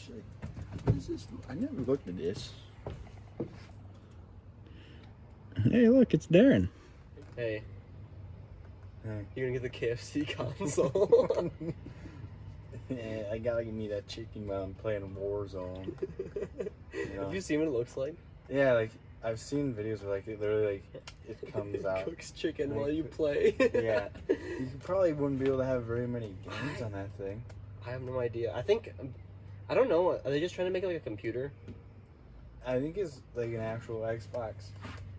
Like, what is this? I never looked at this. Hey, look, it's Darren. Hey. Hey. You're gonna get the KFC console. Yeah, I gotta give me that chicken while I'm playing Warzone. You know? Have you seen what it looks like? Yeah, like, I've seen videos where, like, it literally, like, it comes out. Cooks chicken like, while you play. Yeah. You probably wouldn't be able to have very many games on that thing. I have no idea. I don't know. Are they just trying to make it like a computer? I think it's, like, an actual Xbox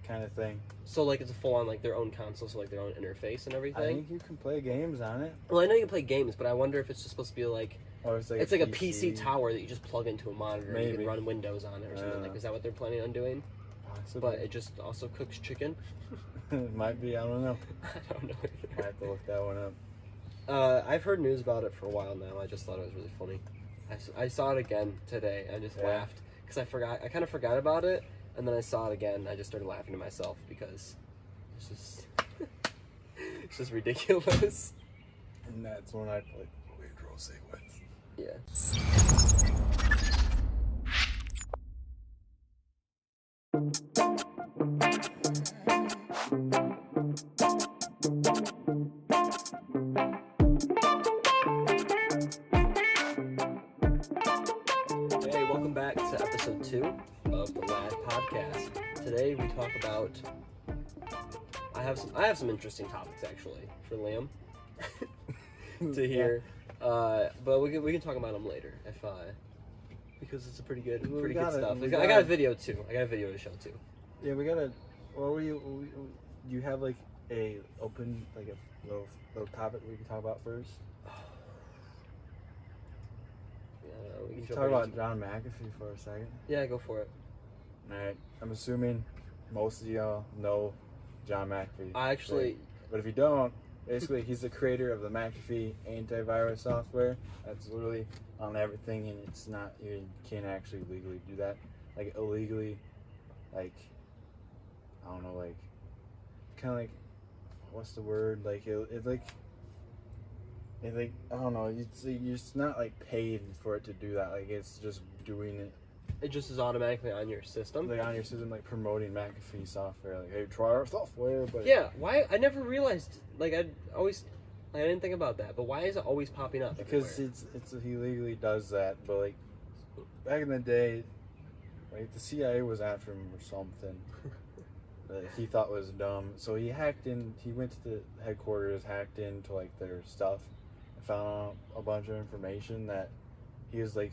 kind of thing. So, like, it's a full-on, like, their own console, so, like, their own interface and everything? I think you can play games on it. Well, I know you can play games, but I wonder if it's just supposed to be, like... Or it's like, it's like a PC tower that you just plug into a monitor and you can run Windows on it or something. Like, is that what they're planning on doing? Possibly. But it just also cooks chicken? It might be, I don't know. I don't know either. Might have to look that one up. I've heard news about it for a while now. I just thought it was really funny. I saw it again today. I just laughed because I kind of forgot about it, and then I saw it again. I just started laughing to myself because it's just it's just ridiculous. And that's when I played Windrow Sequence. Yeah. Hey, welcome back to episode 2 of the L&D Podcast. Today we talk about. I have some interesting topics actually for Liam to hear, but we can talk about them later if because it's a pretty good stuff. I got a video too. I got a video to show too. Yeah, we gotta. Well, you have like a open like a little topic we can talk about first. We can talk about John McAfee for a second. Yeah, go for it. All right. I'm assuming most of y'all know John McAfee. I actually. Right? But if you don't, basically he's the creator of the McAfee antivirus software. That's literally on everything, and it's not, you can't actually legally do that. Like illegally, like, I don't know, like, kind of like, what's the word? Like it's like, I don't know. You're just not like paid for it to do that. Like it's just doing it. It just is automatically on your system. Like on your system, like promoting McAfee software. Like, hey, try our software. But yeah, why? I never realized. Like I didn't think about that. But why is it always popping up? Because everywhere? he legally does that. But like back in the day, like the CIA was after him or something that he thought was dumb. So he hacked in. He went to the headquarters, hacked into like their stuff, and found out a bunch of information that he was like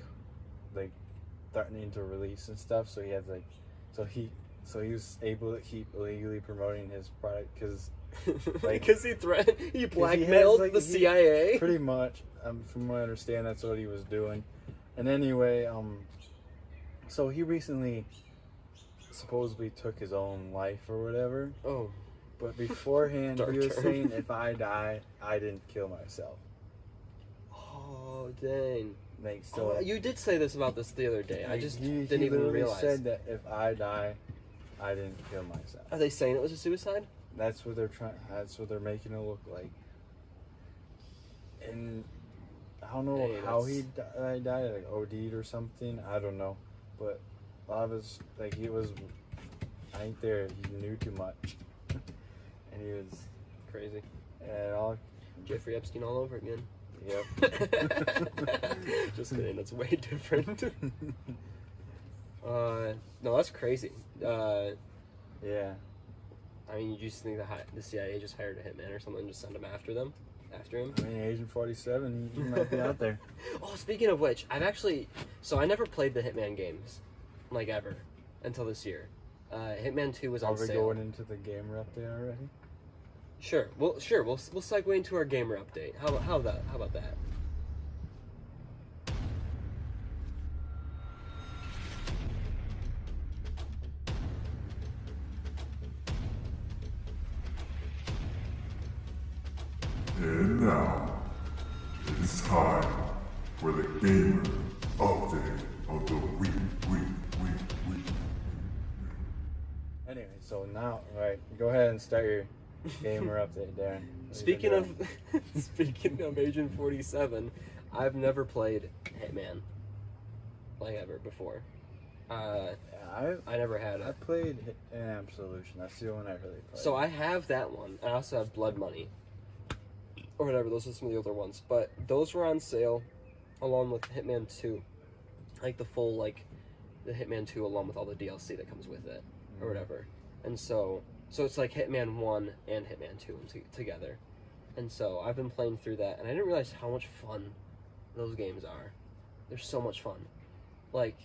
threatening to release and stuff. So he had like, so he was able to keep illegally promoting his product because. Like, because he blackmailed the CIA. Pretty much, from what I understand, that's what he was doing. And anyway, so he recently supposedly took his own life or whatever. Oh. But beforehand, Dark he was turn. saying, if I die, I didn't kill myself. Oh, dang. Like, so you did say this about this the other day. I just didn't even realize. He said that if I die, I didn't kill myself. Are they saying it was a suicide? That's what they're trying. That's what they're making it look like. And I don't know how he died, like OD'd or something. I don't know, but a lot of his, like, he was. I think he knew too much, and he was crazy. And all Jeffrey Epstein all over again. Yep. Just kidding. That's way different. No, that's crazy. Yeah. I mean, you just think the CIA just hired a hitman or something and just sent him after him? I mean, Agent 47, he might be out there. Oh, speaking of which, I never played the Hitman games, like, ever, until this year. Hitman 2 was on sale. Are we going into the gamer update already? Sure. We'll segue into our gamer update. How about that? And now, it is time for the gamer update of the week. Anyway, so now, right, go ahead and start your gamer update, Darren. Speaking of Agent 47, I've never played Hitman. like ever before. Yeah, I never had I it. played an Absolution. That's the one I really played. So I have that one. I also have Blood Money. Or whatever, those are some of the older ones. But those were on sale along with Hitman 2. Like the full, like, the Hitman 2 along with all the DLC that comes with it. Or whatever. And so it's like Hitman 1 and Hitman 2 together. And so I've been playing through that, and I didn't realize how much fun those games are. They're so much fun. Like,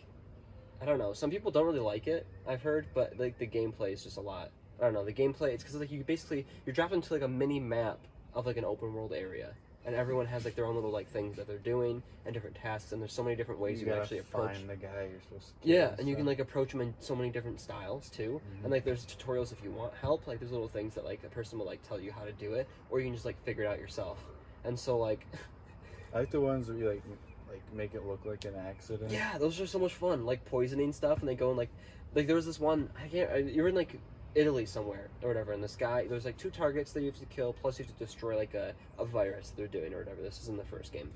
I don't know. Some people don't really like it, I've heard, but like the gameplay is just a lot. I don't know. The gameplay, it's because like you're dropped into like a mini map of like an open world area, and everyone has like their own little like things that they're doing and different tasks, and there's so many different ways you can actually approach. Find the guy you're supposed to kill. Yeah, and you can like approach them in so many different styles too. And like there's tutorials if you want help. Like there's little things that like a person will like tell you how to do it, or you can just like figure it out yourself. And so like, I like the ones where you like make it look like an accident. yeah, those are so much fun. Like poisoning stuff, and they go and like there was this one you're in like Italy somewhere or whatever, and this guy, there's like 2 targets that you have to kill, plus you have to destroy like a virus that they're doing or whatever. This is in the first game.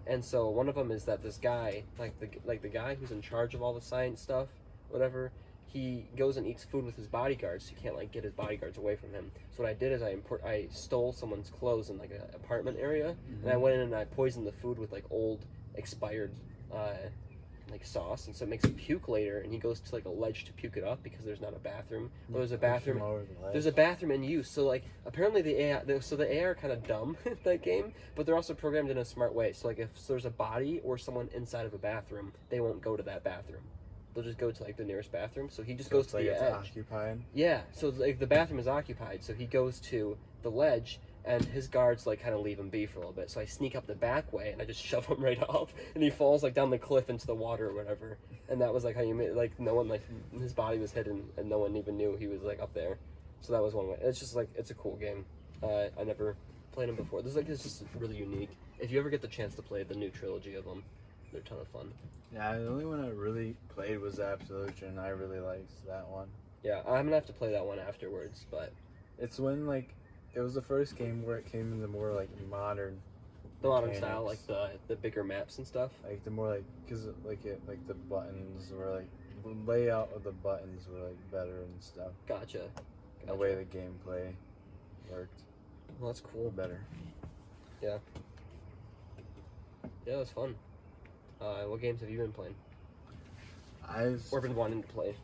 And so one of them is that this guy, like the guy who's in charge of all the science stuff, whatever, he goes and eats food with his bodyguards, so you can't like get his bodyguards away from him. So what I did is I stole someone's clothes in like an apartment area, and I went in and I poisoned the food with like old expired like sauce, and so it makes him puke later, and he goes to like a ledge to puke it up because there's not a bathroom. Well, there's a bathroom. There's a bathroom in use. So like apparently the AI are kind of dumb in that game, but they're also programmed in a smart way. So like if there's a body or someone inside of a bathroom, they won't go to that bathroom. They'll just go to like the nearest bathroom. So he just goes to the edge. Occupied. Yeah. So like the bathroom is occupied. So he goes to the ledge, and his guards like kind of leave him be for a little bit. So I sneak up the back way and I just shove him right off, and he falls like down the cliff into the water or whatever. And that was like how you made, like no one, like his body was hidden and no one even knew he was like up there. So that was one way. It's just like, it's a cool game. I never played them before. This it's just really unique. If you ever get the chance to play the new trilogy of them, they're a ton of fun. Yeah, the only one I really played was Absolution. I really liked that one. Yeah, I'm gonna have to play that one afterwards, but it's when like it was the first game where it came in the more like modern, the modern style, like the bigger maps and stuff. Like the more like, cause like the buttons were like, the layout of the buttons were like better and stuff. Gotcha. The way the gameplay worked. Well, that's cool. Better. Yeah. Yeah, that's fun. What games have you been playing? Or been wanting to play?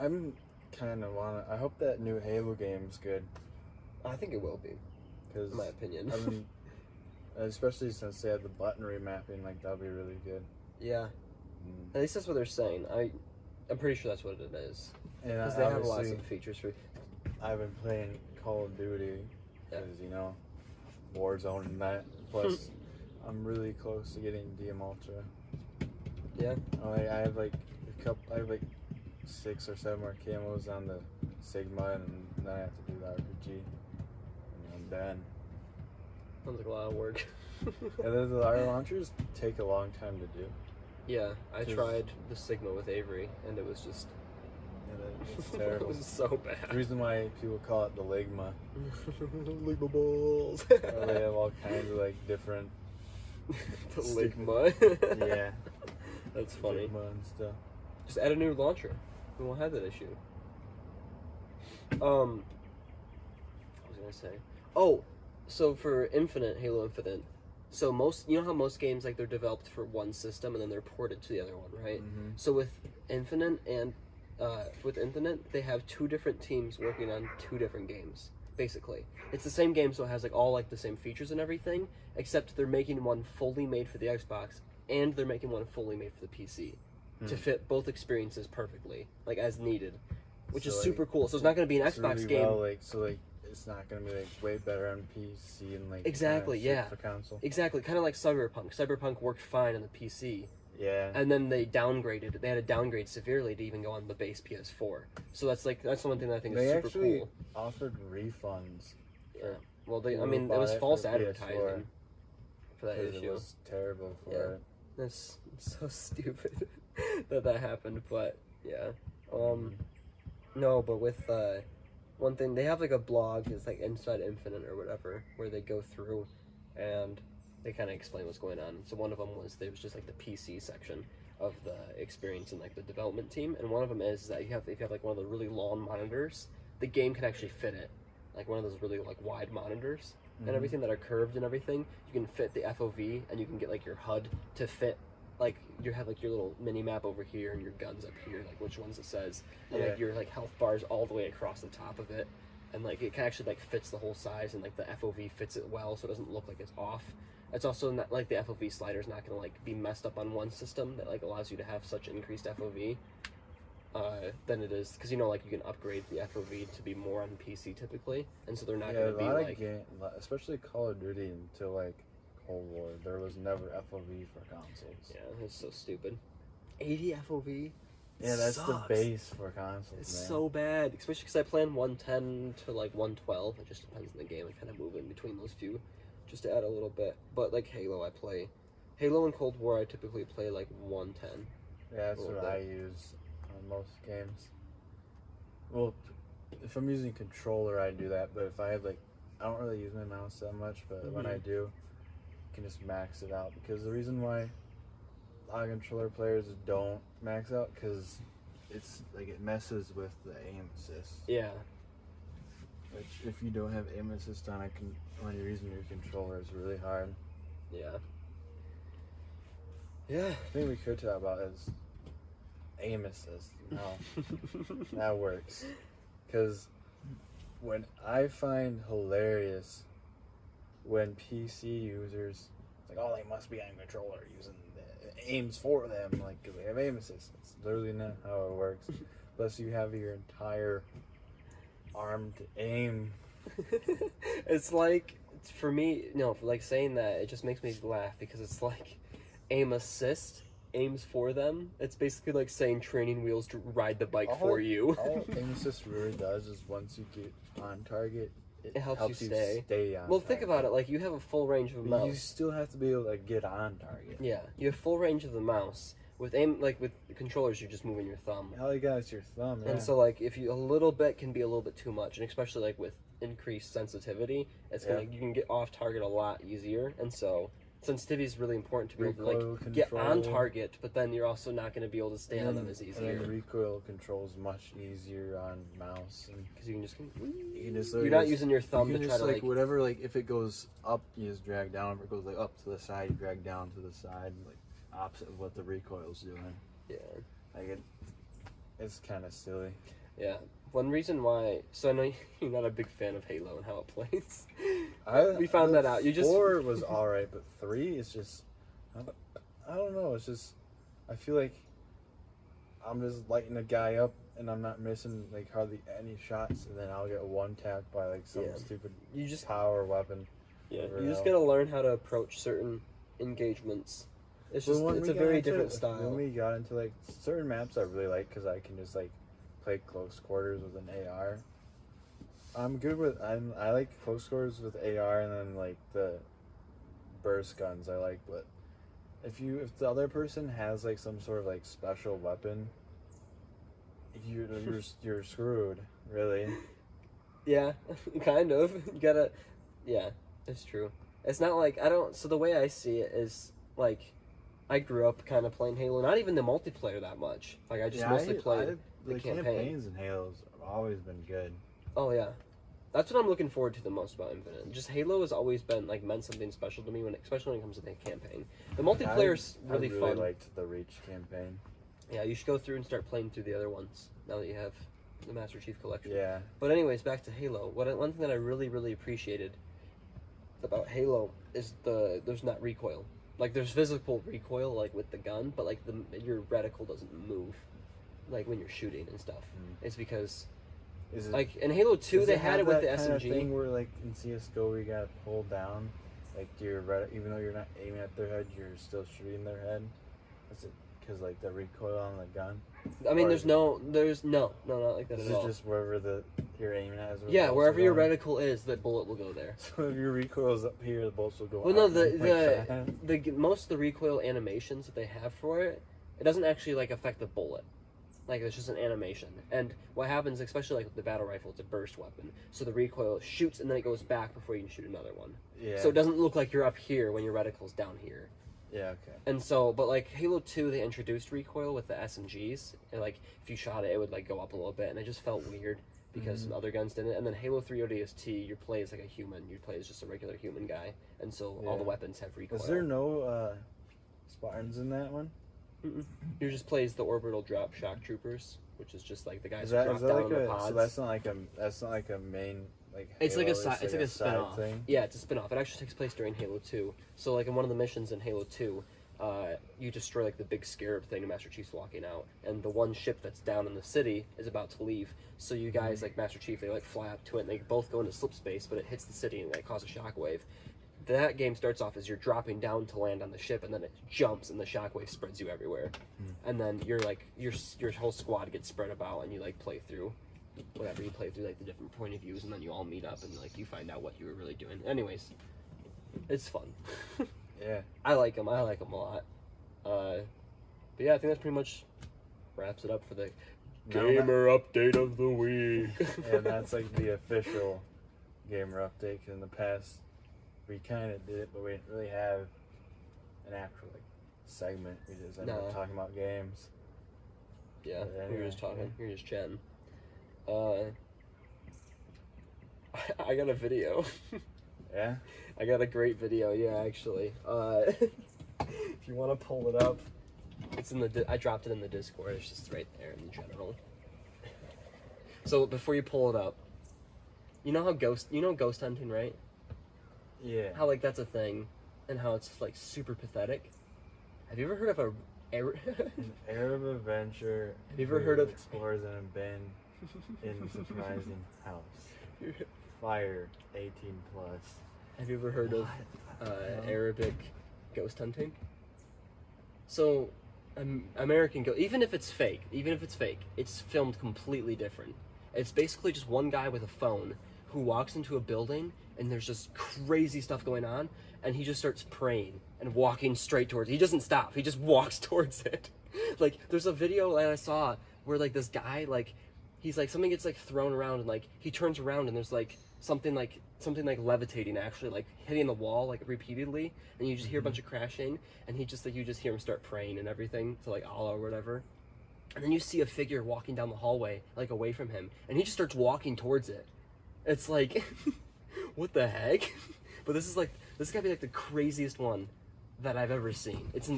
I'm kind of I hope that new Halo game's good. I think it will be, in my opinion. I mean, especially since they have the button remapping, like that'll be really good. Yeah. At least that's what they're saying. I'm pretty sure that's what it is. Because they have lots of features for. I've been playing Call of Duty because you know, Warzone and that. Plus, I'm really close to getting DM Ultra. Yeah. I have like I have like 6 or 7 more camos on the Sigma, and then I have to do the RPG. And I'm done. Sounds like a lot of work. And then the auto launchers take a long time to do. Yeah, I tried the Sigma with Avery, and it was just. It's terrible. It was so bad. The reason why people call it the Ligma. Ligma balls. They have all kinds of like different. The Ligma. Yeah. That's funny. Ligma and stuff. Just add a new launcher. We won't have that issue. What was I gonna say? Oh, so for Halo Infinite, so you know how most games like they're developed for one system and then they're ported to the other one, right? Mm-hmm. So with Infinite they have 2 different teams working on 2 different games. Basically, it's the same game, so it has like all like the same features and everything, except they're making one fully made for the Xbox and they're making one fully made for the PC to fit both experiences perfectly, like as needed, which is super cool. So it's not going to be an Xbox really game. Well, it's not going to be like way better on PC and like exactly, yeah, for console. Exactly, kind of like Cyberpunk. Cyberpunk worked fine on the PC. Yeah. And then they downgraded. They had to downgrade severely to even go on the base PS4. So that's one thing that I think is super cool. They actually offered refunds. Yeah. Well, it was false advertising for that issue. It was terrible for it. That's so stupid that happened, but yeah. No, but with one thing, they have like a blog, it's like Inside Infinite or whatever, where they go through and they kind of explain what's going on. So one of them was there was just like the PC section of the experience in like the development team, and one of them is that if you have like one of the really long monitors, the game can actually fit it, like one of those really like wide monitors and everything that are curved and everything. You can fit the FOV, and you can get like your HUD to fit. Like you have like your little mini map over here and your guns up here, like which ones it says, and like your like health bars all the way across the top of it, and like it can actually like fits the whole size, and like the FOV fits it well, so it doesn't look like it's off. It's also not like the FOV slider is not gonna like be messed up on one system that like allows you to have such increased FOV than it is, because you know like you can upgrade the FOV to be more on PC typically, and so they're not gonna be like especially Call of Duty until like Cold War, there was never FOV for consoles. Yeah, it's so stupid. 80 FOV. Yeah, that's sucks. the base for consoles. It's man. so bad, especially because I play in 110 to like 112. It just depends on the game. I kind of move in between those few, just to add a little bit. But like Halo, I play Halo and Cold War. I typically play like 110. Yeah, that's what I use on most games. Well, if I'm using controller, I do that. But if I have like, I don't really use my mouse that much. But when I do, I can just max it out. Because the reason why a lot of controller players don't max out, because it's like it messes with the aim assist. Yeah. Which if you don't have aim assist on, when you're using your controller, it's really hard. Yeah. Yeah, I think we could talk about is aim assist. No, that works. Because when I find hilarious when PC users, it's like, oh, they must be on controller using the aims for them, like, because they have aim assist. It's literally not how it works. Plus, you have your entire arm to aim. It's like, for me, no, for like saying that, it just makes me laugh because it's like aim assist aims for them. It's basically like saying training wheels to ride the bike for you. All aim assist really does is once you get on target, it helps you stay on Well, target. think about it. Like, you have a full range of a mouse. You still have to be able to get on target. Yeah, you have full range of the mouse. With aim, like with controllers, you're just moving your thumb. All you got is your thumb. Yeah. And so, like, if you a little bit can be a little bit too much, and especially like with increased sensitivity, it's gonna you can get off target a lot easier. And so, sensitivity is really important to be able to like get on target, but then you're also not going to be able to stay on them as easier. And recoil control is much easier on mouse, because you can just you're not using your thumb to try to like whatever, like if it goes up, you just drag down. If it goes like up to the side, you drag down to the side, like opposite of what the recoil's doing. Yeah, like it's kind of silly. Yeah. One reason why, so I know you're not a big fan of Halo and how it plays. We found that out. 4 was alright, but 3 is just, I don't know. It's just, I feel like I'm just lighting a guy up and I'm not missing like hardly any shots, and then I'll get one tapped by like some stupid power weapon. Yeah, you just gotta learn how to approach certain engagements. It's just it's a very different style. When we got into like certain maps, I really like because I can just like play close quarters with an AR. I'm good with I like close quarters with AR, and then like the burst guns I like, but if the other person has like some sort of like special weapon, you're screwed, really. Yeah, kind of. You gotta, yeah, it's true. It's not like so the way I see it is like I grew up kind of playing Halo, not even the multiplayer that much. Like I just mostly played the campaigns in Halo's have always been good. Oh yeah, that's what I'm looking forward to the most about Infinite. Just Halo has always been like meant something special to me especially when it comes to the campaign. The multiplayer's really fun. I really liked the Reach campaign. Yeah, you should go through and start playing through the other ones now that you have the Master Chief Collection. Yeah. But anyways, back to Halo. One thing that I really appreciated about Halo is there's not recoil. Like there's physical recoil like with the gun, but like your reticle doesn't move like when you're shooting and stuff. It's because like in Halo 2 they had it with the SMG. Kind of thing where like in CS:GO we got pulled down, like even though you're not aiming at their head, you're still shooting their head. Is it because like the recoil on the gun? I mean, there's no, not like that at all. Is it just wherever you're aiming at? Yeah, wherever your reticle is, the bullet will go there. So if your recoil is up here, the bullets will go. Well, no, the most of the recoil animations that they have for it, it doesn't actually like affect the bullet. Like, it's just an animation. And what happens, especially like with the battle rifle, it's a burst weapon. So the recoil shoots and then it goes back before you can shoot another one. Yeah. So it doesn't look like you're up here when your reticle's down here. Yeah, okay. And so, but like Halo 2, they introduced recoil with the SMGs. And like, if you shot it, it would like go up a little bit. And it just felt weird because some other guns didn't. And then Halo 3 ODST, you play as like a human. You play as just a regular human guy. And so all the weapons have recoil. Is there no Spartans in that one? Mm-mm. You just play as the orbital drop shock troopers, which is just like the guys Is who that, drop is that down like on the a, pods. so that's not like a main like It's like Halo, a it's like a spin-off. thing? Yeah, it's a spin-off. It actually takes place during Halo 2. So like in one of the missions in Halo 2, you destroy like the big scarab thing and Master Chief's walking out, and the one ship that's down in the city is about to leave. So you guys, like Master Chief, they like fly up to it and they both go into slip space, but it hits the city and that causes a shockwave. That game starts off as you're dropping down to land on the ship, and then it jumps and the shockwave spreads you everywhere. And then you're like your whole squad gets spread about, and you like play through whatever you play through, like the different point of views, and then you all meet up and like you find out what you were really doing. Anyways, it's fun. Yeah. I like them a lot. But yeah, I think that's pretty much wraps it up for the gamer update of the week. And that's like the official gamer update. 'Cause in the past, we kind of did it, but we didn't really have an actual like segment. We just ended up talking about games. Yeah, But we were anyway, just talking. We were just chatting. I got a video. Yeah. I got a great video. Yeah, actually. If you want to pull it up, it's in the. I dropped it in the Discord. It's just right there in general. So before you pull it up, you know ghost hunting, right? Yeah. How like that's a thing, and how it's like super pathetic. Have you ever heard of An Arab adventure. Have you ever heard of explorers in a bin in surprising house? Fire 18 plus. Have you ever heard of No. Arabic ghost hunting? So, American ghost, even if it's fake, it's filmed completely different. It's basically just one guy with a phone who walks into a building and there's just crazy stuff going on, and he just starts praying and walking straight towards it. He doesn't stop. He just walks towards it. Like, there's a video that I saw where like this guy, like, he's like, something gets like thrown around and like he turns around and there's like something like levitating, actually like hitting the wall like repeatedly, and you just hear a bunch of crashing, and he just like, you just hear him start praying and everything to like Allah or whatever, and then you see a figure walking down the hallway like away from him, and he just starts walking towards it. It's like what the heck? But this gotta be like the craziest one that I've ever seen. It's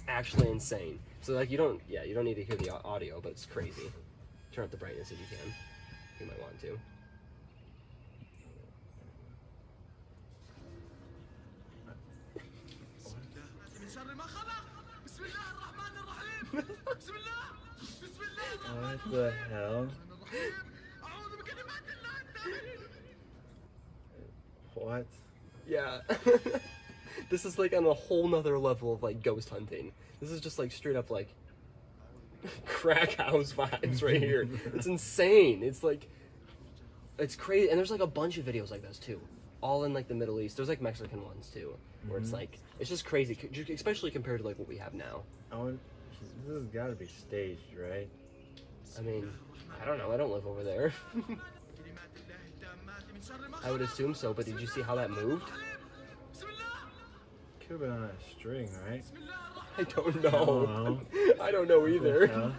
actually insane. So like you don't need to hear the audio, but it's crazy. Turn up the brightness if you can. You might want to. What the hell? What? Yeah. This is like on a whole nother level of like ghost hunting. This is just like straight up like crack house vibes right here. It's insane. It's like, it's crazy. And there's like a bunch of videos like this too, all in like the Middle East. There's like Mexican ones too, where it's like, it's just crazy, especially compared to like what we have now. This has got to be staged, right? I mean, I don't know. I don't live over there. I would assume so, but did you see how that moved? Could have been on a string, right? I don't know. I don't know either.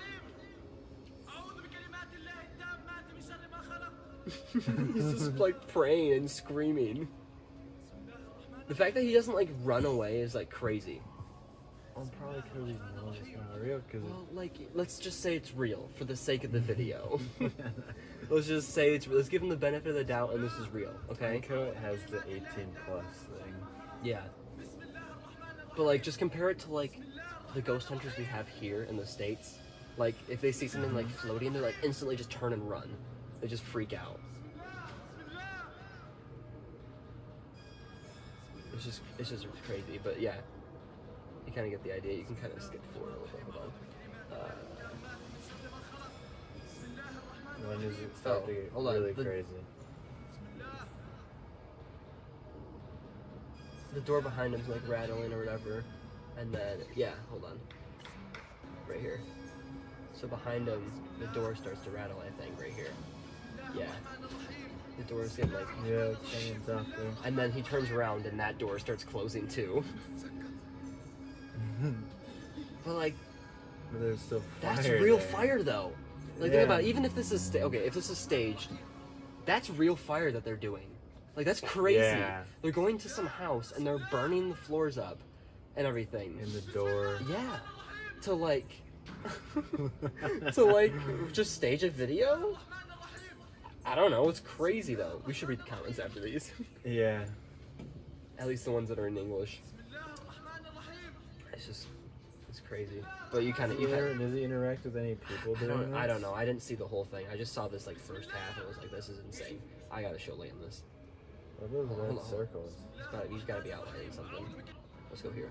He's just like praying and screaming. The fact that he doesn't like run away is like crazy. Well, probably because he knows it's not real. Well, like, let's just say it's real for the sake of the video. Let's just say let's give him the benefit of the doubt, and this is real, okay? It has the 18 plus thing. Yeah. But like, just compare it to like the ghost hunters we have here in the States. Like, if they see something like floating, they're like instantly just turn and run. They just freak out. It's just crazy, but yeah. You kind of get the idea. You can kind of skip forward a little bit. Hold on. When does it start to get really crazy? The door behind him's like rattling or whatever, and then yeah, hold on. Right here. So behind him, the door starts to rattle, I think, right here. Yeah. The door's getting like... Yeah, someone's out there. And then he turns around and that door starts closing too. But like... But there's still fire. That's real there. fire though. Like think about it, even if this is... if this is staged, that's real fire that they're doing. Like that's crazy. Yeah. They're going to some house and they're burning the floors up and everything. In the door. Yeah. To like... to like just stage a video? I don't know, it's crazy though. We should read the comments after these. Yeah. At least the ones that are in English. It's crazy. But you kind of... Does he interact with any people doing this? I don't know. I didn't see the whole thing. I just saw this like first half and I was like, this is insane. I gotta show Liam this. What are those Hold red on. circles? He's gotta be outlining something. Let's go here.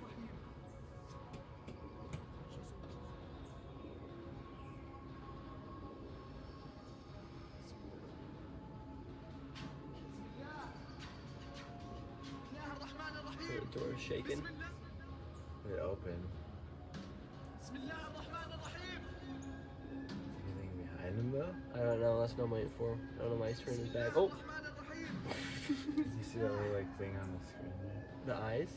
The door's shaking. They're open. Anything behind him though? I don't know. That's what I'm waiting for. I don't know why he's turning his back. Oh! You see that little like thing on the screen there? The eyes?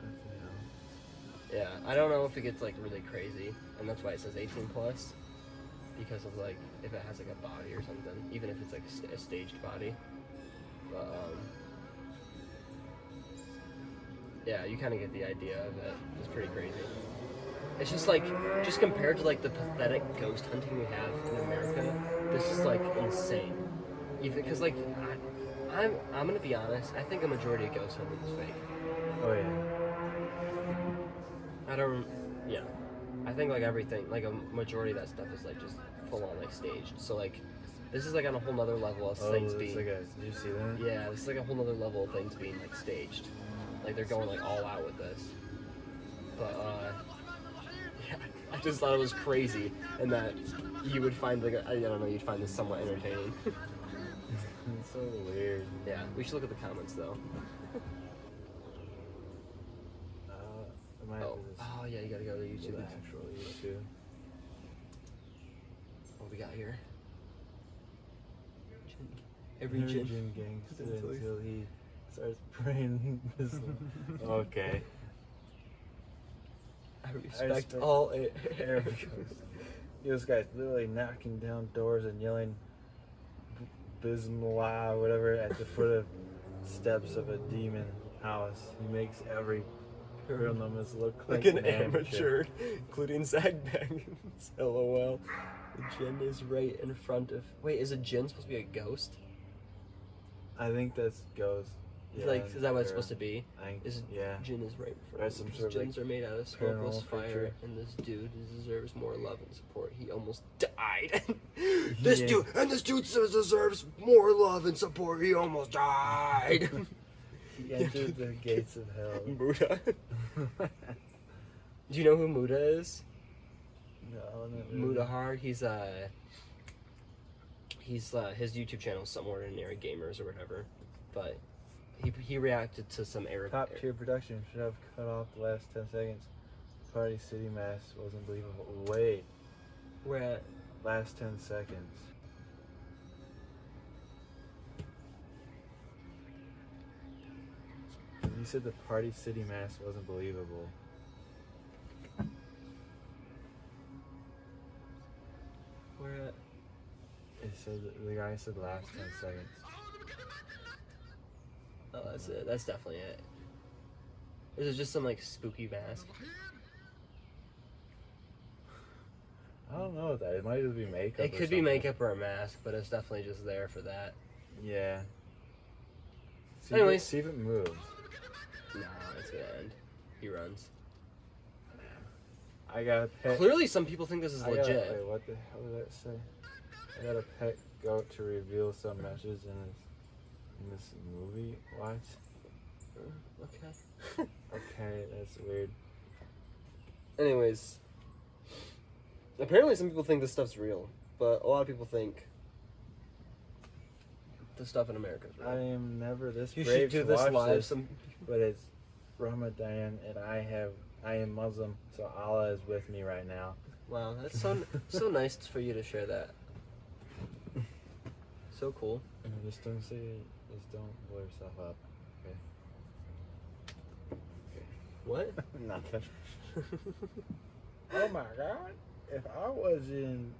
What the hell? Yeah, I don't know if it gets like really crazy, and that's why it says 18 plus, because of like if it has like a body or something, even if it's like a staged body. But yeah, you kind of get the idea of it. It's pretty crazy. It's just like, just compared to like the pathetic ghost hunting we have in America, this is like insane. Even because like I'm gonna be honest, I think a majority of ghost hunting is fake. Oh yeah. I think like everything, like a majority of that stuff is like just full on like staged. So like, this is like on a whole nother level of things being. Like did you see that? Yeah, this is like a whole nother level of things being like staged. Like they're going like all out with this. But yeah, I just thought it was crazy, and that you would find like I don't know, you'd find this somewhat entertaining. It's so weird. Yeah, we should look at the comments though. Oh yeah, you gotta go to YouTube. The actual YouTube. What we got here? Every gin gangster until he starts praying. Okay. I respect all Arab ghosts. This guy's literally knocking down doors and yelling Bismillah, whatever, at the foot of steps of a demon house. He makes every paranormalist look like an amateur, including Zach Baggins. LOL. The djinn is right in front of... Wait, is a djinn supposed to be a ghost? I think that's ghost. Yeah, like, is that what it's supposed to be? Yeah. Djinn is right in front That's of him. some sort of, Djinns are made out of smokeless fire, creature. and this dude deserves more love and support. He almost died. This dude deserves more love and support. He almost died. He entered the gates of hell. Muda. Do you know who Muda is? No, not really. Mudahar. He's his YouTube channel is Some Ordinary Gamers or whatever, but he reacted to some Arab. Top tier production should have cut off the last 10 seconds. Party City Mass wasn't believable. Wait, We're at last 10 seconds. You said the Party City Mass wasn't believable. It said the guy said last 10 seconds. Oh, that's it. That's definitely it. This is just some like spooky mask. I don't know that. It might just be makeup. It or could be something. makeup or a mask, but it's definitely just there for that. Yeah. Anyways. See if it moves. Nah, it's gonna end. He runs. I got a pet. Clearly, some people think this is legit. Wait, what the hell did that say? I got a pet goat to reveal some messages in this movie. What? Okay. Okay, that's weird. Anyways, apparently some people think this stuff's real, but a lot of people think the stuff in America is real. I am never this You brave should do to this watch live. this, but it's Ramadan, and I am Muslim, so Allah is with me right now. Wow, that's so nice for you to share that. So cool. Just don't blow yourself up. Okay. What? Nothing. Oh my God! If I was in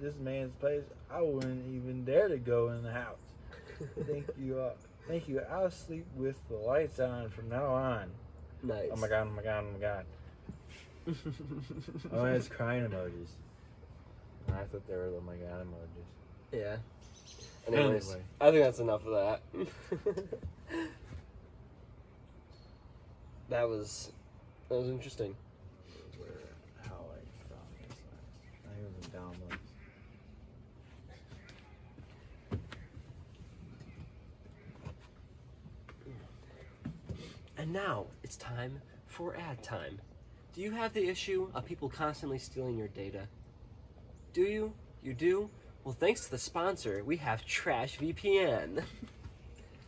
this man's place, I wouldn't even dare to go in the house. Thank you. I'll sleep with the lights on from now on. Nice. Oh my God! Oh my God! Oh my God! Oh, it's crying emojis. I thought they were oh my God emojis. Yeah. Anyways, Anyway. I think that's enough of that. That was interesting. How I found this last. I think it was in downloads. And now it's time for ad time. Do you have the issue of people constantly stealing your data? Do you? You do? Well, thanks to the sponsor, we have Trash VPN.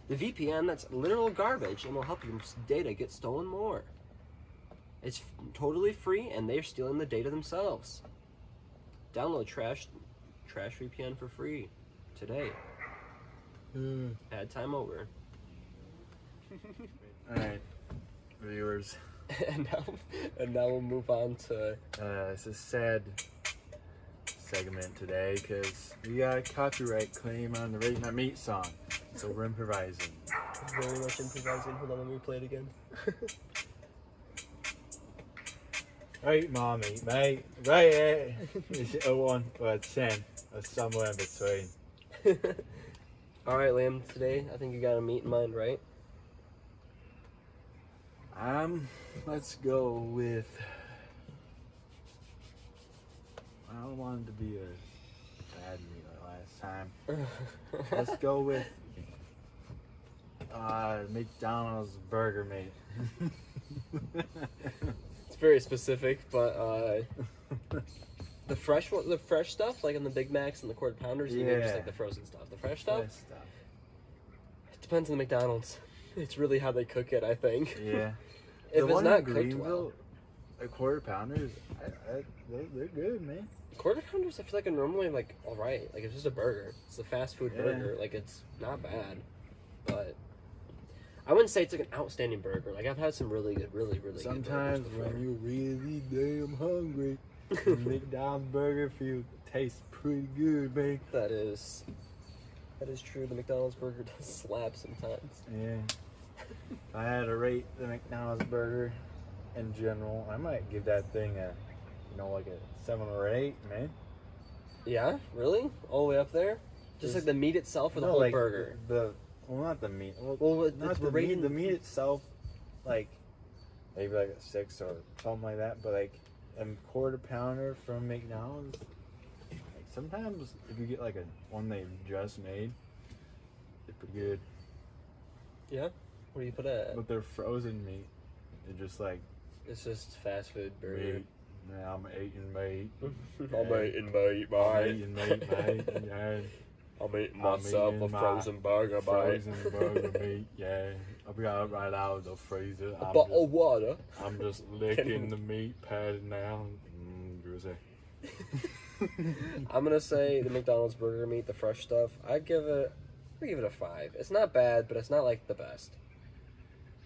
The VPN that's literal garbage and will help your data get stolen more. It's totally free and they're stealing the data themselves. Download Trash VPN for free today. Ad time over. Alright, viewers. and now we'll move on to It's a sad segment today because we got a copyright claim on the Rate My Meat song. So we're improvising. very much improvising. Hold on, let me play it again. Rate My Meat, mate. Rate it. Is it a 1 or a 10 or somewhere in between? Alright, Liam, today I think you got a meat in mind, right? Let's go with. I don't want it to be a bad meat like last time. Let's go with McDonald's burger meat. It's very specific, but the fresh stuff, like in the Big Macs and the quarter pounders, you maybe just like the frozen stuff. The fresh stuff, it depends on the McDonald's. It's really how they cook it, I think. Yeah. If it's not cooked well. The quarter pounders, they're good, man. Quarter pounders, I feel like are normally like alright. Like it's just a burger. It's a fast food burger. Like it's not bad, but I wouldn't say it's like an outstanding burger. Like I've had some really good, really good. Sometimes when you're really damn hungry, McDonald's burger tastes pretty good, man. That is true. The McDonald's burger does slap sometimes. Yeah. If I had to rate the McDonald's burger in general, I might give that thing like a 7 or 8, man. Yeah, really? All the way up there? Just like the meat itself or the whole burger? Not the meat. Well, not the meat. The meat itself, like maybe like a 6 or something like that. But like a quarter pounder from McDonald's, like sometimes if you get like one they just made, it's pretty good. Yeah. What do you put it at? But they're frozen meat. They're just like it's just fast food burger. Meat. Yeah, I'm eating meat. I'm eating meat, mate. I'm eating meat, mate. Yeah. I'm eating myself a frozen burger, mate. Frozen burger meat, yeah. I've got it right out of the freezer. A bottle of water. I'm just licking the meat pad now. Juicy. I'm gonna say the McDonald's burger meat, the fresh stuff. I'd give it a 5. It's not bad, but it's not like the best.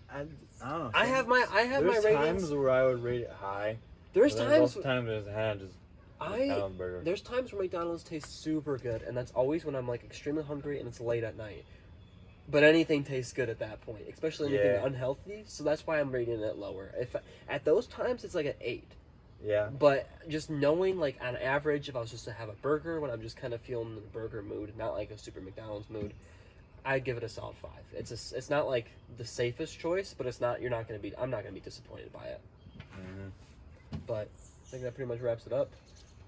I don't know. I have my ratings. There's times where I would rate it high. There's times. Most times it's just McDonald's burger. There's times where McDonald's tastes super good, and that's always when I'm like extremely hungry and it's late at night. But anything tastes good at that point, especially anything unhealthy. So that's why I'm rating it lower. At those times it's like an 8. Yeah. But just knowing, like on average, if I was just to have a burger when I'm just kind of feeling the burger mood, not like a super McDonald's mood, I'd give it a solid 5. It's not like the safest choice, but it's not. I'm not gonna be disappointed by it. Mm-hmm. But I think that pretty much wraps it up.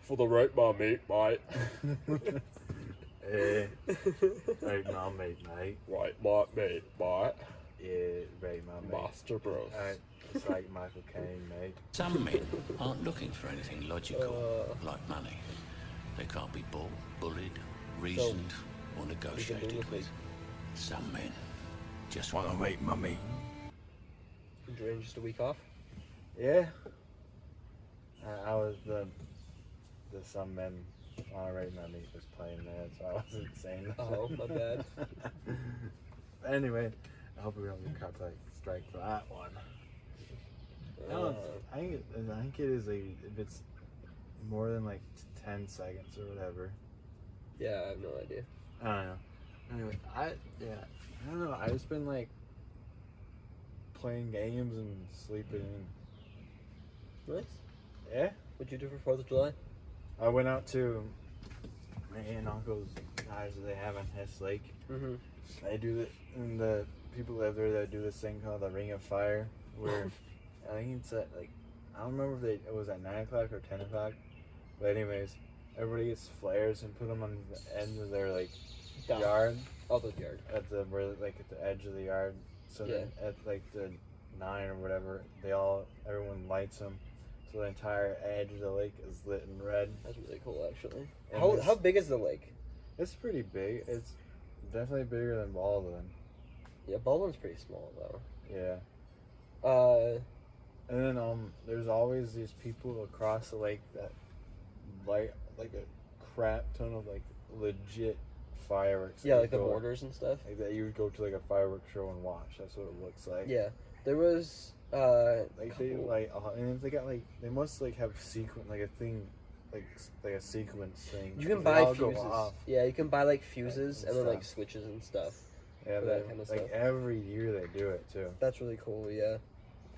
For the Rate My Meat, mate. Rate my meat, mate. Right, my meat, mate. Yeah, rate my meat. Master Bros. It's like Michael Caine, mate. Some men aren't looking for anything logical, like money. They can't be bought, bullied, reasoned, or negotiated with. Some men just want to rate my meat. Enjoy getting just a week off? Yeah. I was the some men right now me was playing there, so I wasn't saying that. Oh, my bad. Anyway, I hope we don't get copyright strike for that one. I think it is like if it's more than like 10 seconds or whatever. Yeah, I have no idea. I don't know. Anyway, I don't know. I just been like playing games and sleeping. Nice. Yeah. What'd you do for 4th of July? I went out to my aunt and uncle's guys that they have in Hess Lake. Mm-hmm. They do it, and the people live there that do this thing called the Ring of Fire, where I think it's at like, I don't remember if it was at 9 o'clock or 10 o'clock, but anyways, everybody gets flares and put them on the end of their like yard. Oh, the yard. At the edge of the yard. So then at like the 9 or whatever, everyone lights them. So the entire edge of the lake is lit in red. That's really cool, actually. And How big is the lake? It's pretty big. It's definitely bigger than Baldwin. Yeah, Baldwin's pretty small though. Yeah. And then there's always these people across the lake that light like a crap ton of like legit fireworks. Yeah, like the mortars and stuff. Like that you would go to like a fireworks show and watch. That's what it looks like. Yeah, there was like they like and they got like they must like have like a thing like a sequence thing. You can buy fuses. Yeah, you can buy like fuses and then like switches and stuff. Yeah, that kind of stuff. Like every year they do it too. That's really cool. Yeah,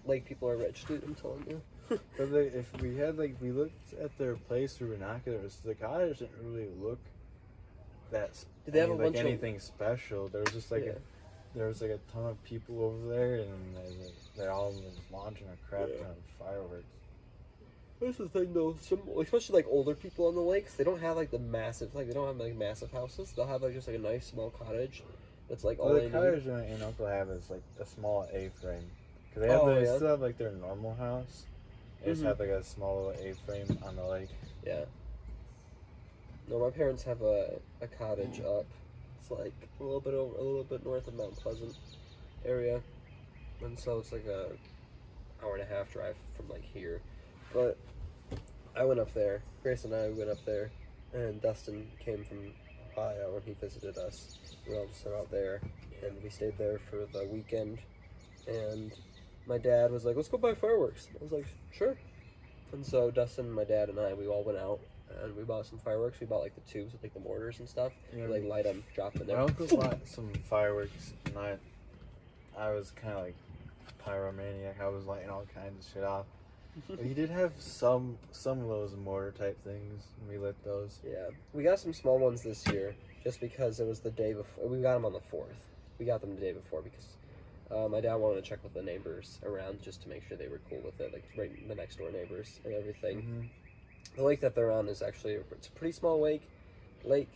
like people are rich, dude. I'm telling you. But if we had we looked at their place through binoculars, the cottage didn't really look that. Did they have a bunch anything special? There was just like there was like a ton of people over there, and they all was launching a crap ton of fireworks. That's the thing though, especially like older people on the lakes, they don't have like the massive, they don't have like massive houses. They'll have like just like a nice small cottage that's like all they need. The cottage my aunt and uncle have is like a small A-frame. Cause they still have like their normal house. They just have like a small little A-frame on the lake. Yeah. No, my parents have a cottage up. It's like a little bit north of Mount Pleasant area, and so it's like a hour and a half drive from like here. But I went up there. Grace and I went up there, and Dustin came from Ohio and he visited us. We all just out there, and we stayed there for the weekend. And my dad was like, "Let's go buy fireworks." I was like, "Sure." And so Dustin, my dad, and we all went out and we bought some fireworks. We bought like the tubes with like the mortars and stuff. Yeah. We like light them, drop them in there. My uncle bought some fireworks, and I was kind of like pyromaniac. I was lighting all kinds of shit off. But he did have some of those mortar type things, and we lit those. Yeah, we got some small ones this year, just because it was the day before. We got them on the 4th. We got them the day before because my dad wanted to check with the neighbors around just to make sure they were cool with it, like right the next door neighbors and everything. Mm-hmm. The lake that they're on is actually it's a pretty small lake, like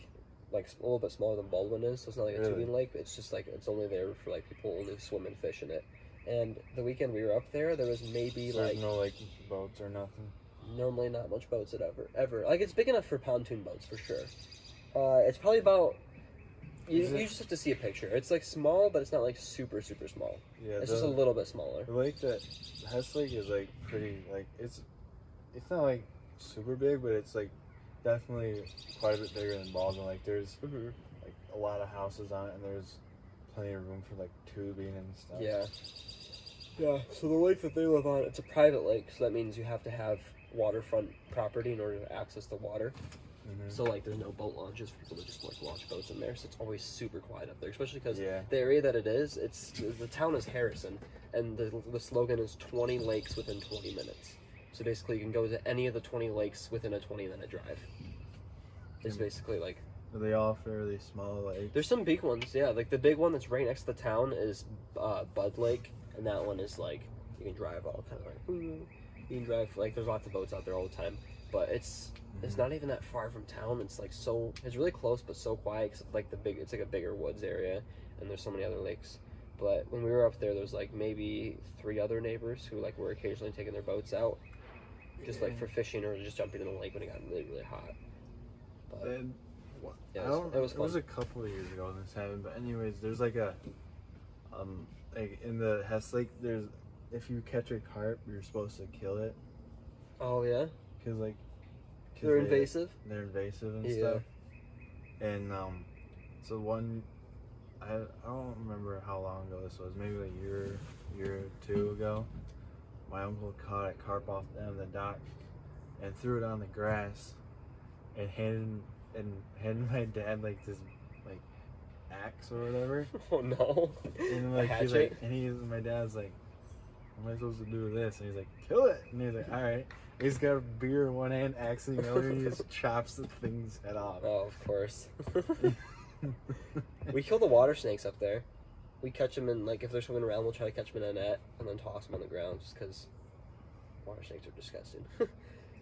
a little bit smaller than Baldwin is. So it's not like a tubing lake. It's just like it's only there for like people only swim and fish in it. And the weekend we were up there was maybe so there's no like boats or nothing. Normally not much boats at ever. Like it's big enough for pontoon boats for sure. It's probably about. You just have to see a picture. It's like small, but it's not like super small. Yeah, it's just a little bit smaller. The lake that Hess Lake is like pretty like it's not like super big, but it's like definitely quite a bit bigger than Baldwin. Like there's like a lot of houses on it, and there's plenty of room for like tubing and stuff. Yeah. Yeah. So the lake that they live on, it's a private lake, so that means you have to have waterfront property in order to access the water. Mm-hmm. So like there's no boat launches for people to just like launch boats in there, so it's always super quiet up there, especially because the area that it is, the town is Harrison, and the slogan is 20 lakes within 20 minutes. So basically you can go to any of the 20 lakes within a 20-minute drive. It's basically like... Are they all fairly small lakes? There's some big ones, yeah. Like the big one that's right next to the town is Bud Lake, and that one is like, you can drive all kind of like... You can drive, like there's lots of boats out there all the time, but it's not even that far from town. It's like it's really close, but so quiet. Cause like it's like a bigger woods area, and there's so many other lakes. But when we were up there, there was like maybe 3 other neighbors who like were occasionally taking their boats out, just like for fishing or just jumping in the lake when it got really hot. But it was fun. It was a couple of years ago when this happened, but anyways, there's like a like in the Hess Lake, if you catch a carp, you're supposed to kill it. Oh yeah. Cause They're invasive. They're invasive and Yeah. stuff. And so I don't remember how long ago this was. Maybe a year or two ago. My uncle caught a carp off down the dock and threw it on the grass and handed my dad like this like axe or whatever. Oh no. And A like hatchet? my dad's like, what am I supposed to do with this? And he's like, kill it. And he's like, all right. He's got a beer in one hand, axe in the other, and he just chops the thing's head off. Oh, of course. We kill the water snakes up there. We catch them in, like, if they're swimming around, we'll try to catch them in a net and then toss them on the ground just because water snakes are disgusting.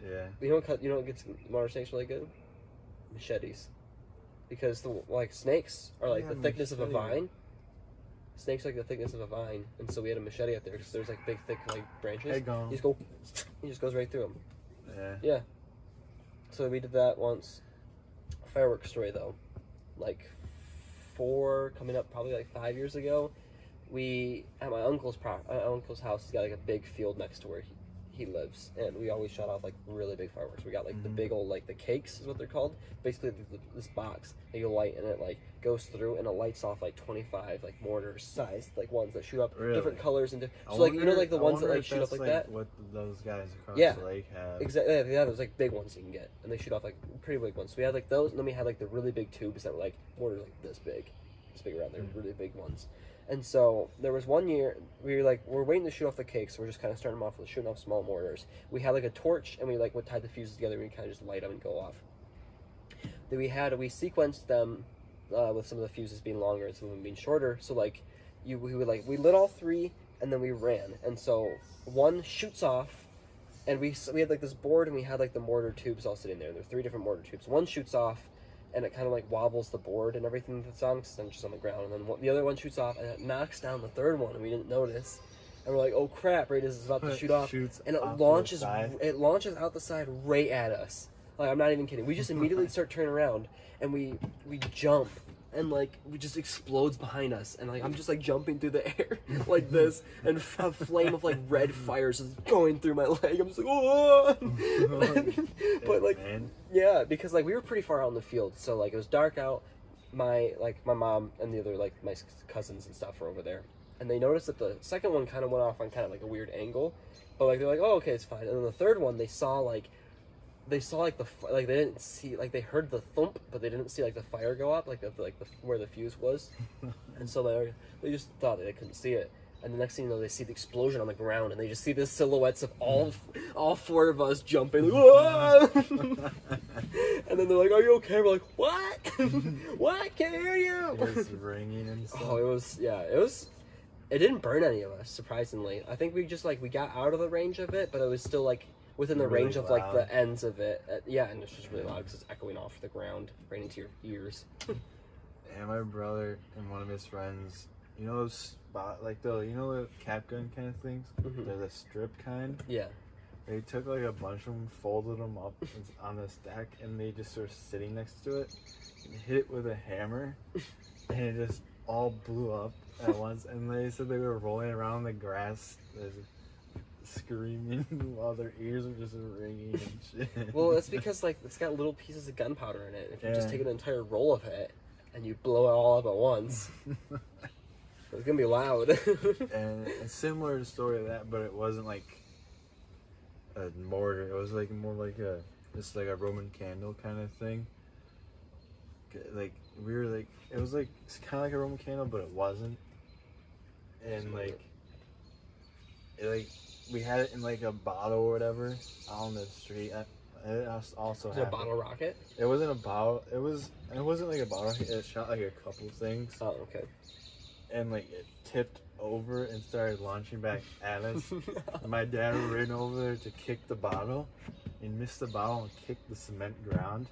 Yeah. You know what gets water snakes really good? Machetes. Because, snakes are like Yeah, the thickness of a machete. vine. Snakes are like the thickness of a vine. And so we had a machete up there because there's, like, big, thick, like, branches. Head gone. He just goes right through them. Yeah. Yeah. So we did that once. Fireworks story, though. Like, coming up probably like 5 years ago, we at my uncle's house, he's got like a big field next to where he lives, and we always shot off like really big fireworks. We got like the big old, like the cakes is what they're called, basically this box that you light, and it like goes through and it lights off like 25 like mortar sized like ones that shoot up different colors and so like like the ones that like shoot up like that. What those guys across Yeah. the lake have. Exactly. Yeah, there's like big ones you can get, and they shoot off like pretty big ones. So we had like those, and then we had like the really big tubes that were like mortars like this big around. They're really big ones. And so there was one year we're waiting to shoot off the cakes. So we're just kind of starting them off with shooting off small mortars. We had like a torch, and we like would tie the fuses together, and we kind of just light them and go off. Then we sequenced them with some of the fuses being longer and some of them being shorter. So like we lit all three, and then we ran. And so one shoots off, and we had like this board, and we had like the mortar tubes all sitting there. There were 3 different mortar tubes. One shoots off, and it kind of like wobbles the board and everything that's on, because it's just on the ground. And then the other one shoots off, and it knocks down the third one, and we didn't notice. And we're like, oh crap, right as it's about to shoot off, and it launches out the side right at us. Like, I'm not even kidding. We just immediately start turning around, and we jump, and like we just explodes behind us, and like I'm just like jumping through the air like this, and a flame of like red fires is going through my leg. I'm just like, oh! But like, yeah, because like we were pretty far out in the field, so like it was dark out. My mom and the other like my cousins and stuff were over there, and they noticed that the second one kind of went off on kind of like a weird angle, but like they're like, oh, okay, it's fine. And then the third one, they they didn't see, like they heard the thump, but they didn't see like the fire go up, like where the fuse was, and so they just thought that they couldn't see it. And the next thing you know, they see the explosion on the ground, and they just see the silhouettes of all 4 of us jumping. Like, whoa! And then they're like, "Are you okay?" We're like, "What? What? Can't hear you." It was ringing and stuff. Oh, it was. It didn't burn any of us, surprisingly. I think we got out of the range of it, but it was still like within the Really range of loud. like the ends of it. Yeah, and it's just really loud because it's echoing off the ground right into your ears. And my brother and one of his friends, you know those the cap gun kind of things? Mhm. They're the strip kind. Yeah. They took like a bunch of them, folded them up on the stack, and they just sort of sitting next to it, and hit it with a hammer, and it just all blew up at once. And they said they were rolling around the grass, screaming while their ears were just ringing and shit. Well, that's because like it's got little pieces of gunpowder in it. If you just Yeah. take an entire roll of it and you blow it all up at once, it's gonna be loud. And a similar story to that, but it wasn't like a mortar. It was like more like a Roman candle kind of thing. Like we were like, it was like it's kind of like a Roman candle, but it wasn't. And we had it in like a bottle or whatever on the street. It also Was it a bottle rocket? It wasn't a bottle. It wasn't like a bottle. It shot like a couple things. Oh, okay. And like it tipped over and started launching back at us. And my dad ran over there to kick the bottle and missed the bottle and kicked the cement ground.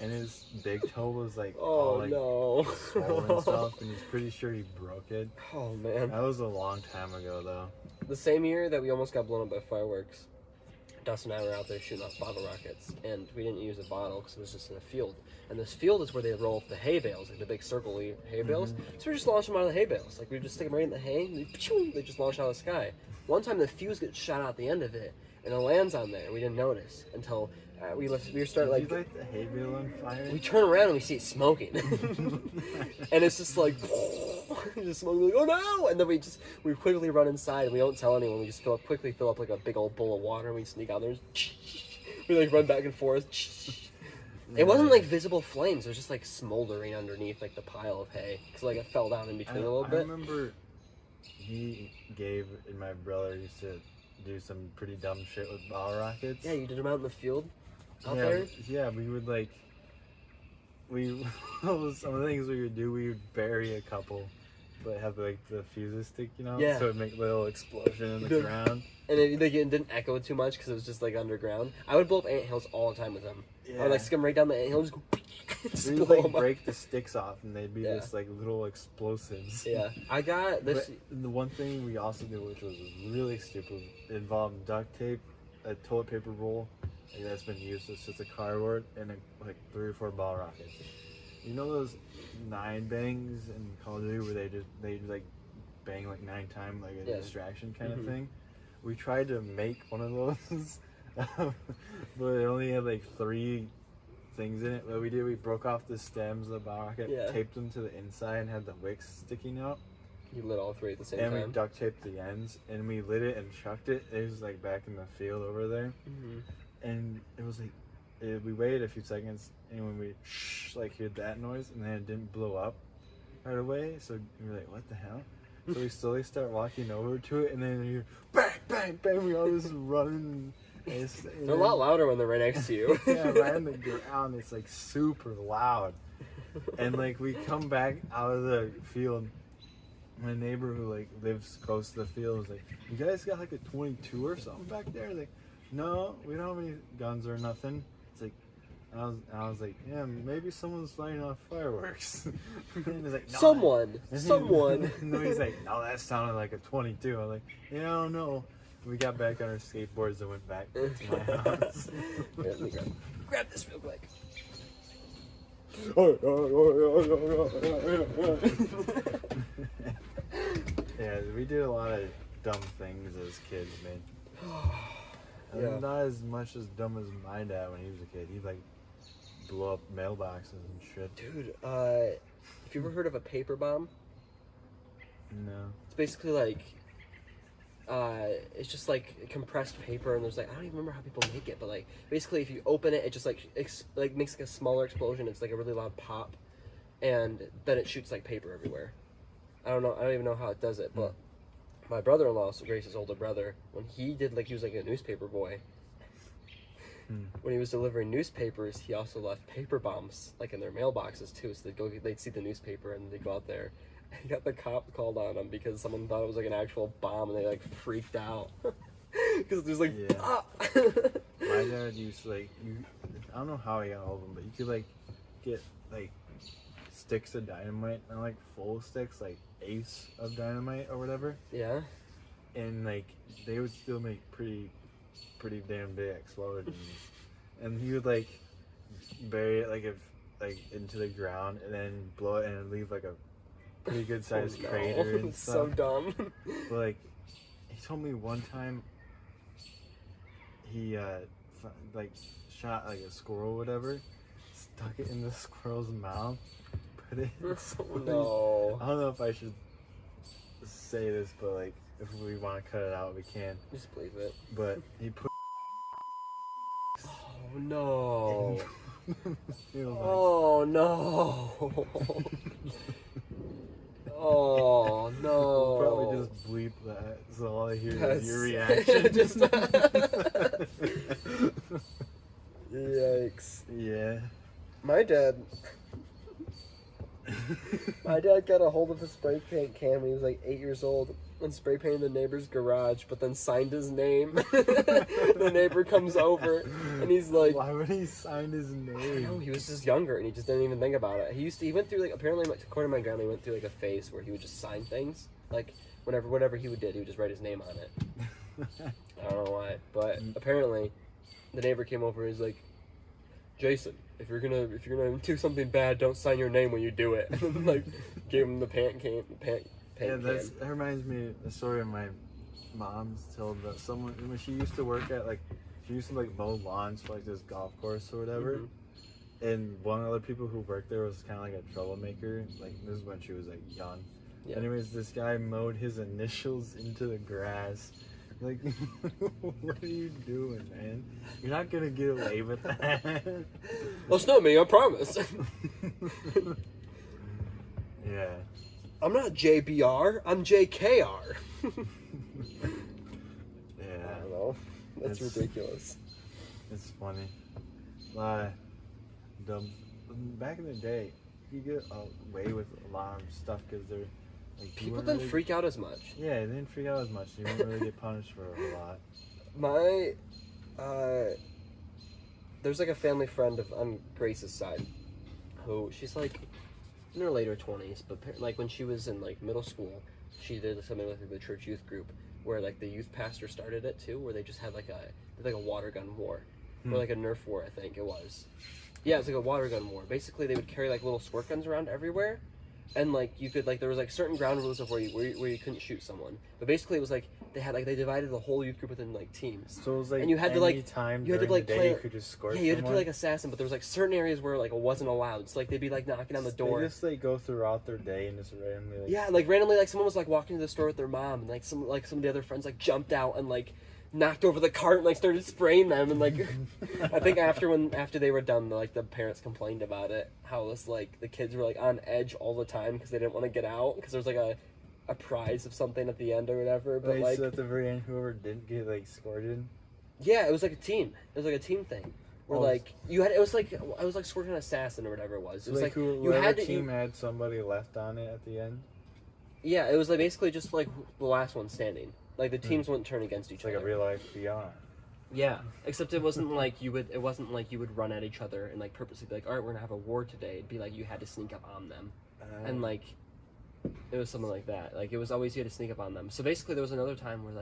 And his big toe was like all like swollen and stuff, and he's pretty sure he broke it. Oh man. That was a long time ago though. The same year that we almost got blown up by fireworks, Dustin and I were out there shooting off bottle rockets, and we didn't use a bottle because it was just in a field. And this field is where they roll up the hay bales, like the big circle-y hay bales. So we just launch them out of the hay bales. Like, we just stick them right in the hay, and they just launch out of the sky. One time, the fuse gets shot out the end of it, and it lands on there. We didn't notice until we start like. Did you light the hay bale on fire? We turn around and we see it smoking, and it's just like, just smoking. Like, oh no! And then we quickly run inside, and we don't tell anyone. We just quickly fill up like a big old bowl of water, and we sneak out there. We like run back and forth. It wasn't like visible flames. It was just like smoldering underneath like the pile of hay, because like it fell down in between a little bit. I remember Gabe and my brother used to do some pretty dumb shit with bottle rockets. Yeah, you did them out in the field out there? Yeah, we would like, some of the things we would do, we would bury a couple, but have like the fuses stick, Yeah. so it'd make a little explosion in the ground. And it didn't echo too much because it was just like underground. I would blow up anthills all the time with them. Yeah. I would like skim right down the anthill, just go. We would like break the sticks off, and they'd be just like little explosives. Yeah, I got this. But the one thing we also did, which was really stupid, involved duct tape, a toilet paper roll that's been used as just a cardboard, and like 3 or 4 bottle rockets. You know those 9 bangs in Call of Duty where they like bang like 9 times, like a distraction kind of thing? We tried to make one of those, but it only had like 3 things in it. What we did, we broke off the stems of the bottle rocket, taped them to the inside, and had the wicks sticking out. You lit all 3 at the same time. And we duct taped the ends, and we lit it and chucked it. It was like back in the field over there, and it was like we waited a few seconds, and when we like heard that noise, and then it didn't blow up right away. So we were like, "What the hell?" So we slowly start walking over to it, and then you hear bang, bang, bang. We all just run. They're a lot louder when they're right next to you. Yeah, right on the ground. It's like super loud. And like we come back out of the field. My neighbor who like lives close to the field was like, "You guys got like a 22 or something back there?" Like, "No, we don't have any guns or nothing." It's like, I was like, "Yeah, maybe someone's lighting off fireworks." And he's like, "No." Someone. No, he's like, "No, that sounded like a 22." I was like, "Yeah, I don't know." We got back on our skateboards and went back to my house. Let me grab this real quick. Yeah, we did a lot of dumb things as kids, man. Yeah. Not as much as dumb as my dad when he was a kid. He'd like blow up mailboxes and shit. Dude, have you ever heard of a paper bomb? No. It's basically like, it's just like compressed paper, and there's like, I don't even remember how people make it, but like basically if you open it, it just like makes like a smaller explosion. It's like a really loud pop, and then it shoots like paper everywhere. I don't even know how it does it, but my brother-in-law, so Grace's older brother, when he was like a newspaper boy. When he was delivering newspapers, he also left paper bombs like in their mailboxes too. So they'd see the newspaper and they'd go out there. He got the cop called on him because someone thought it was like an actual bomb, and they like freaked out because there's like pop. My dad used to like I don't know how he got all of them, but you could like get like sticks of dynamite, not like full sticks, like ace of dynamite or whatever. Yeah. And like they would still make pretty damn big explosions. And he would like bury it like into the ground and then blow it and leave like a pretty good sized crater and stuff. So dumb. But like he told me one time he like shot like a squirrel or whatever, stuck it in the squirrel's mouth, put it in No. I don't know if I should say this, but like if we want to cut it out we can. Just believe it. But he put Oh no. like, oh no. Oh no. We'll probably just bleep that, so all I hear is your reaction. Just Yikes. Yeah. My dad got a hold of a spray paint can when he was like 8 years old and spray painted the neighbor's garage, but then signed his name. The neighbor comes over and he's like, why would he sign his name? I don't know, he was just younger and he just didn't even think about it. He went through like, apparently according to my grandma, he went through like a phase where he would just sign things. Like whatever he did, he would just write his name on it. I don't know why, but apparently the neighbor came over and was like, Jason, if you're gonna do something bad, don't sign your name when you do it. And like gave him the paint can. That reminds me of a story my mom's told that someone when she used to work at she used to mow lawns for this golf course or whatever. Mm-hmm. And one of the people who worked there was kind of like a troublemaker. Like this is when she was young. Yeah. Anyways, this guy mowed his initials into the grass. Like, what are you doing, man? You're not gonna get away with that. Well, it's not me, I promise. Yeah. I'm not JBR, I'm JKR. Yeah. I don't know. That's ridiculous. It's funny. Back in the day, you get away with a lot of stuff because they're people didn't freak out as much. Yeah, they didn't freak out as much. You didn't really get punished for a lot. There's a family friend on Grace's side, who she's in her later 20s, but when she was in middle school, she did something with the church youth group where the youth pastor started it too, where they just had a water gun war, or a Nerf war, I think it was. Yeah, it was a water gun war. Basically, they would carry little squirt guns around everywhere. And you could there was certain ground rules of where you couldn't shoot someone, but basically it was they divided the whole youth group within teams. So it was and you had to time you had to play. You could just score. Yeah, you had to play assassin, but there was certain areas where it wasn't allowed. So they'd be knocking on the door. They just go throughout their day and just randomly. Yeah, randomly someone was walking to the store with their mom, and some of the other friends jumped out and knocked over the cart and started spraying them, and I think after they were done, the parents complained about it, how it was the kids were on edge all the time because they didn't want to get out because there was a prize of something at the end or whatever. But so at the very end, whoever didn't get scored. Yeah, it was a team. It was a team thing. Where you had it was scoring an assassin or whatever it was. It was whoever team had somebody left on it at the end. Yeah, it was basically just the last one standing. The teams wouldn't turn against each other. Like a real life VR. Yeah, except it wasn't you would. It wasn't you would run at each other and purposely be all right, we're gonna have a war today. It'd be you had to sneak up on them, and it was something like that. It was always you had to sneak up on them. So basically, there was another time where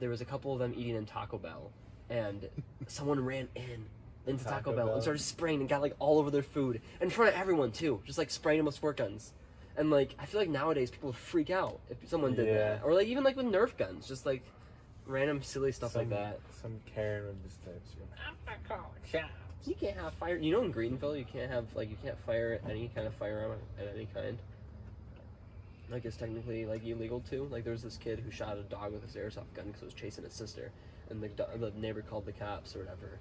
there was a couple of them eating in Taco Bell, and someone ran into Taco Bell and started spraying and got all over their food in front of everyone too, just spraying them with squirt guns. And I feel nowadays people would freak out if someone did that, or even with Nerf guns, just random silly stuff like that. Some Karen would just text you. I'm not calling shots. You can't have fire. You know, in Greenville, you can't have you can't fire any kind of firearm at any kind. It's technically illegal too. There's this kid who shot a dog with his airsoft gun because it was chasing his sister, and the neighbor called the cops or whatever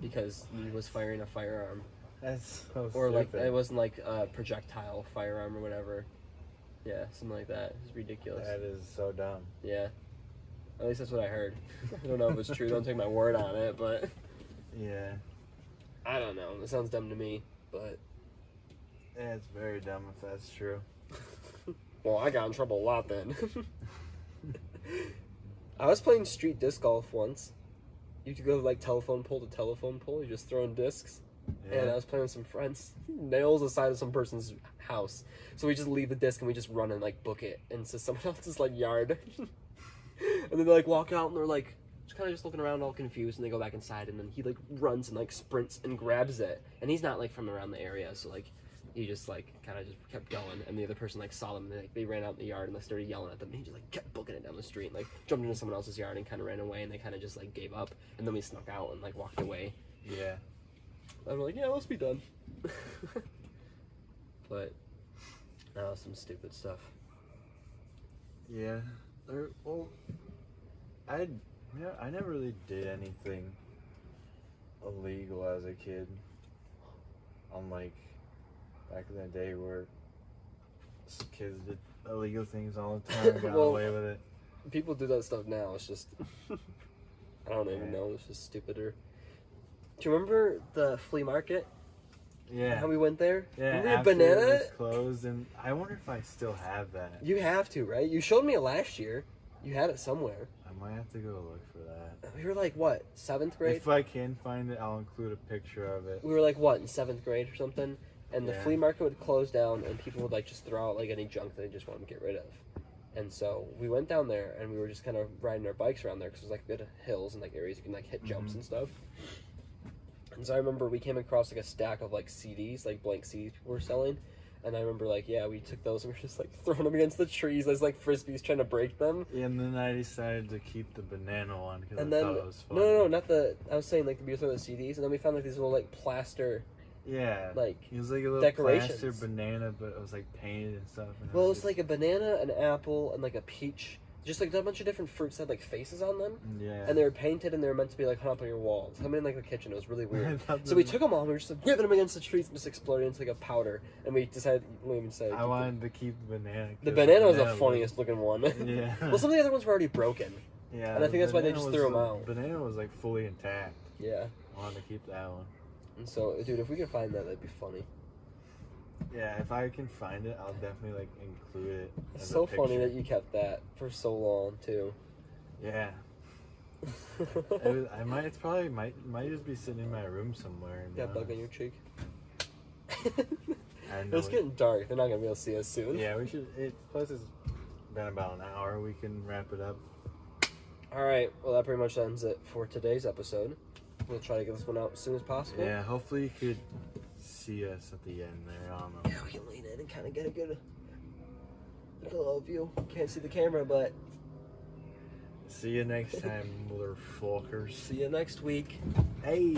because he was firing a firearm. That's so or stupid. It wasn't a projectile firearm or whatever. Yeah, something like that. It's ridiculous. That is so dumb. Yeah. At least that's what I heard. I don't know if it's true. Don't take my word on it, but yeah. I don't know. It sounds dumb to me, but yeah, it's very dumb if that's true. Well, I got in trouble a lot then. I was playing street disc golf once. You could go telephone pole to telephone pole. You're just throwing discs. Yeah. And I was playing with some friends. Nails the side of some person's house. So we just leave the disc and we just run and book it into someone else's yard. And then they walk out and they're just kind of just looking around all confused, and they go back inside, and then he runs and sprints and grabs it. And he's not from around the area, so he just kind of just kept going, and the other person saw them, and they ran out in the yard and they started yelling at them, and he just kept booking it down the street, and jumped into someone else's yard and kind of ran away, and they kind of just gave up, and then we snuck out and walked away. Yeah. I'm yeah, let's be done. But that was some stupid stuff. Yeah. I never really did anything illegal as a kid. Unlike back in the day where kids did illegal things all the time and got away with it. People do that stuff now. It's just I don't even know. It's just stupider. Do you remember the flea market? Yeah. How we went there? Yeah. Remember after banana? It was closed, and I wonder if I still have that. You have to, right? You showed me it last year. You had it somewhere. I might have to go look for that. We were what? 7th grade? If I can find it, I'll include a picture of it. We were what, in 7th grade or something? And the flea market would close down, and people would just throw out any junk that they just wanted to get rid of. And so we went down there, and we were just kind of riding our bikes around there because there's like good hills and like areas you can like hit jumps and stuff. And so I remember we came across like a stack of like CDs, like blank CDs people were selling. And I remember like, yeah, we took those and we were just like throwing them against the trees as like frisbees trying to break them. Yeah, and then I decided to keep the banana one because And I then thought it was funny. no, not the. I was saying like we were throwing the CDs, and then we found like these little like plaster. Yeah, like, it was like a little decorations. plaster banana, but it was like painted and stuff. And Well, it was like a banana, an apple, and like a peach. Just like a bunch of different fruits that had like faces on them. Yeah. And they were painted, and they were meant to be like hung up on your walls. I mean, like the kitchen, it was really weird. thought So we took them all, and we were just like, whipping them against the trees and just exploding into like a powder. And we decided, Liam decided. I wanted to keep the banana. The banana was the funniest looking one. Yeah. Well, some of the other ones were already broken. Yeah. And I think that's why they banana just was threw 'em the- out. Banana was like fully intact. Yeah. I wanted to keep that one. And so, dude, if we could find that, that'd be funny. Yeah, if I can find it, I'll definitely like include it. It's as a so funny picture. that you kept that for so long too. Yeah. I might. It's probably might just be sitting in my room somewhere. to be Got a bug on honest. your cheek. I know It's it. getting dark. They're not gonna be able to see us soon. Yeah, we should. Plus, it's been about an hour. We can wrap it up. All right. Well, that pretty much ends it for today's episode. We'll try to get this one out as soon as possible. Yeah, hopefully you could see us at the end there. I don't know. Yeah, we can lean in and kind of get a good view. Can't see the camera, but See you next time, motherfuckers. see you next week. Hey.